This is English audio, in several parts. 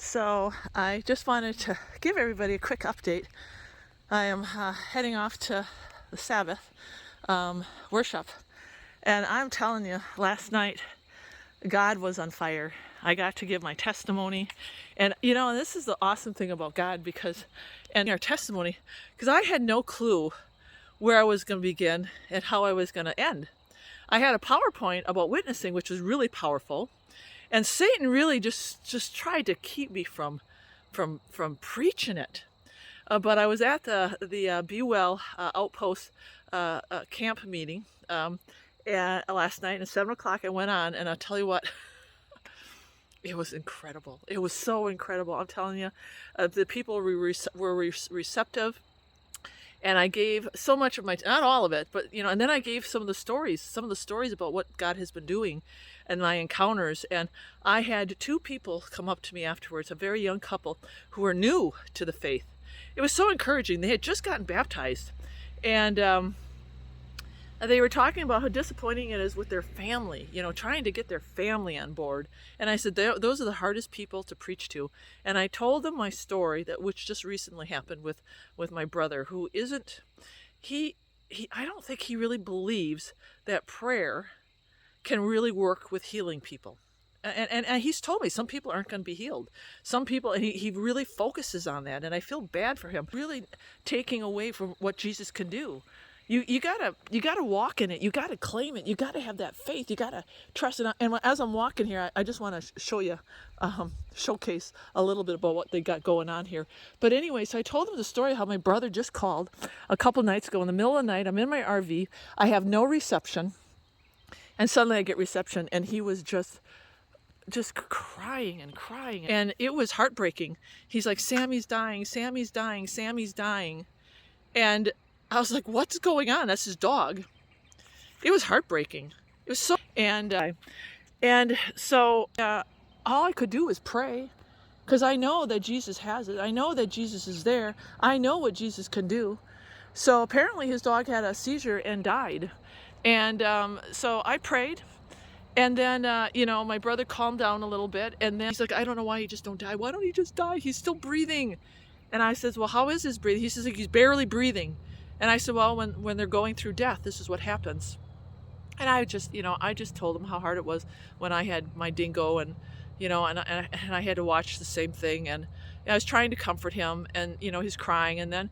So I just wanted to give everybody a quick update. I am heading off to the Sabbath worship, and I'm telling you, last night God was on fire. I got to give my testimony, and this is the awesome thing about God, and our testimony, because I had no clue where I was going to begin and how I was going to end. I had a PowerPoint about witnessing, which was really powerful. And Satan really just tried to keep me from preaching it. But I was at the Bewell Outpost camp meeting last night, and at 7 o'clock I went on, and I'll tell you what, it was incredible. It was so incredible. I'm telling you, the people were receptive. And I gave so much of not all of it, but, and then I gave some of the stories about what God has been doing and my encounters. And I had two people come up to me afterwards, a very young couple who were new to the faith. It was so encouraging. They had just gotten baptized. And they were talking about how disappointing it is with their family, trying to get their family on board. And I said, those are the hardest people to preach to. And I told them my story, which just recently happened with my brother, who isn't, I don't think he really believes that prayer can really work with healing people. And he's told me some people aren't going to be healed. Some people, and he really focuses on that. And I feel bad for him, really taking away from what Jesus can do. You gotta walk in it. You gotta claim it. You gotta have that faith. You gotta trust it. And as I'm walking here, I just want to show you, showcase a little bit about what they got going on here. But anyway, so I told them the story of how my brother just called a couple nights ago in the middle of the night. I'm in my RV. I have no reception, and suddenly I get reception, and he was just crying and crying, and it was heartbreaking. He's like, "Sammy's dying. Sammy's dying. Sammy's dying," and I was like, what's going on? That's his dog. It was heartbreaking. It was so, and so all I could do was pray, because I know that Jesus has it. I know that Jesus is there. I know what Jesus can do. So apparently his dog had a seizure and died. And so I prayed. And then, my brother calmed down a little bit. And then he's like, I don't know why he just don't die. Why don't he just die? He's still breathing. And I said, well, how is his breathing? He says, like, he's barely breathing. And I said, well, when they're going through death, this is what happens. And I just told him how hard it was when I had my dingo, and, and I had to watch the same thing. And I was trying to comfort him, and, he's crying. And then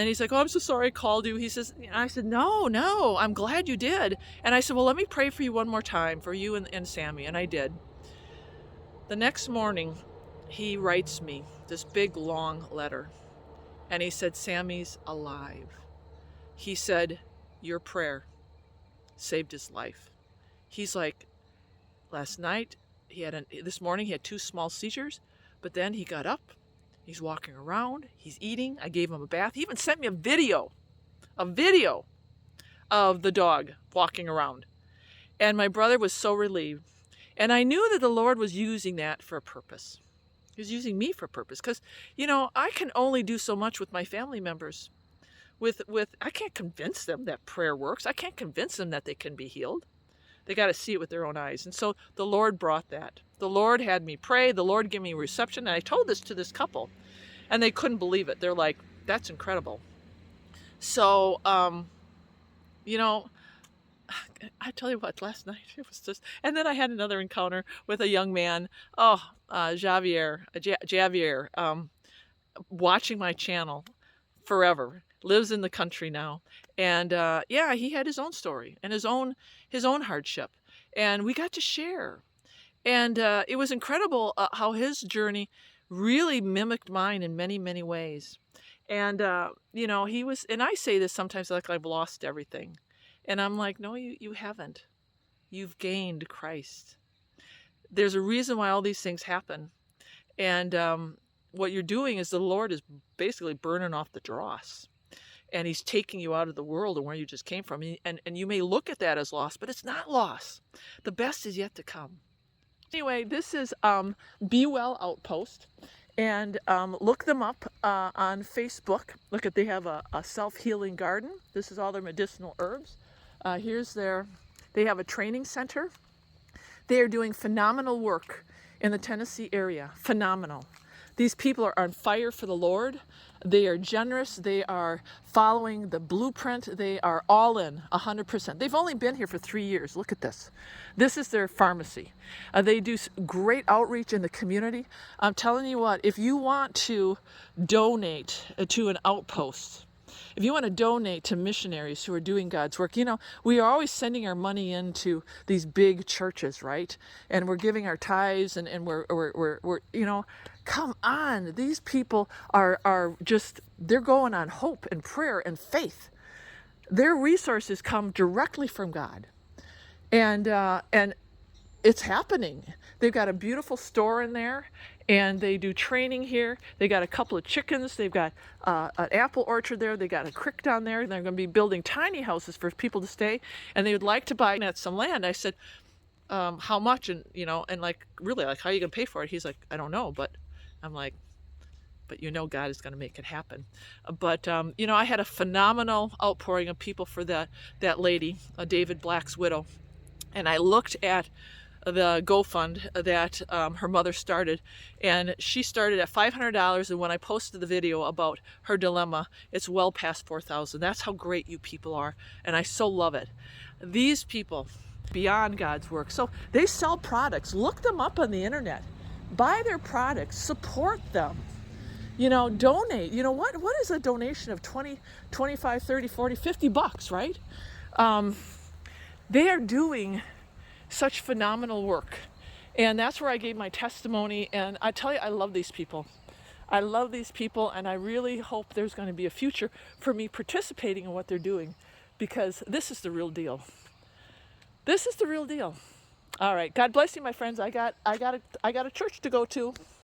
he's like, oh, I'm so sorry I called you. He says, and I said, no, I'm glad you did. And I said, well, let me pray for you one more time, for you and Sammy. And I did. The next morning, he writes me this big, long letter. And he said, Sammy's alive. He said, your prayer saved his life. He's like, last night, this morning he had 2 small seizures, but then he got up, he's walking around, he's eating. I gave him a bath. He even sent me a video of the dog walking around. And my brother was so relieved. And I knew that the Lord was using that for a purpose. He was using me for a purpose, because, I can only do so much with my family members. I can't convince them that prayer works. I can't convince them that they can be healed. They got to see it with their own eyes. And so the Lord brought that. The Lord had me pray. The Lord gave me reception. And I told this to this couple, and they couldn't believe it. They're like, that's incredible. So, I tell you what, last night it was just, and then I had another encounter with a young man, Javier, watching my channel forever, lives in the country now. And he had his own story and his own hardship, and we got to share. And it was incredible how his journey really mimicked mine in many, many ways. And, he was, and I say this sometimes like I've lost everything. And I'm like, no, you haven't. You've gained Christ. There's a reason why all these things happen. And what you're doing is the Lord is basically burning off the dross. And he's taking you out of the world and where you just came from. And you may look at that as loss, but it's not loss. The best is yet to come. Anyway, this is Bewell Outpost. And look them up on Facebook. They have a self-healing garden. This is all their medicinal herbs. They have a training center. They are doing phenomenal work in the Tennessee area. Phenomenal. These people are on fire for the Lord. They are generous. They are following the blueprint. They are all in, 100%. They've only been here for 3 years. Look at this. This is their pharmacy. They do great outreach in the community. I'm telling you what, if you want to donate to an outpost, if you want to donate to missionaries who are doing God's work, we are always sending our money into these big churches, right? And we're giving our tithes, and we're come on. These people are just, they're going on hope and prayer and faith. Their resources come directly from God. And it's happening. They've got a beautiful store in there, and they do training here. They got a couple of chickens. They've got an apple orchard there. They got a creek down there. And they're going to be building tiny houses for people to stay. And they would like to buy some land. I said, how much? And like, really, like, how are you going to pay for it? He's like, I don't know. But I'm like, but God is going to make it happen. But I had a phenomenal outpouring of people for that lady, David Black's widow. And I looked at the GoFund that her mother started, and she started at $500, and when I posted the video about her dilemma, it's well past $4,000. That's how great you people are, and I so love it. These people, beyond God's work, so they sell products. Look them up on the internet. Buy their products. Support them. Donate. What is a donation of 20, 25, 30, 40, 50 bucks, right? They are doing such phenomenal work. And that's where I gave my testimony. And I tell you, I love these people. I love these people, and I really hope there's going to be a future for me participating in what they're doing, because this is the real deal. This is the real deal. All right. God bless you, my friends. I got a church to go to.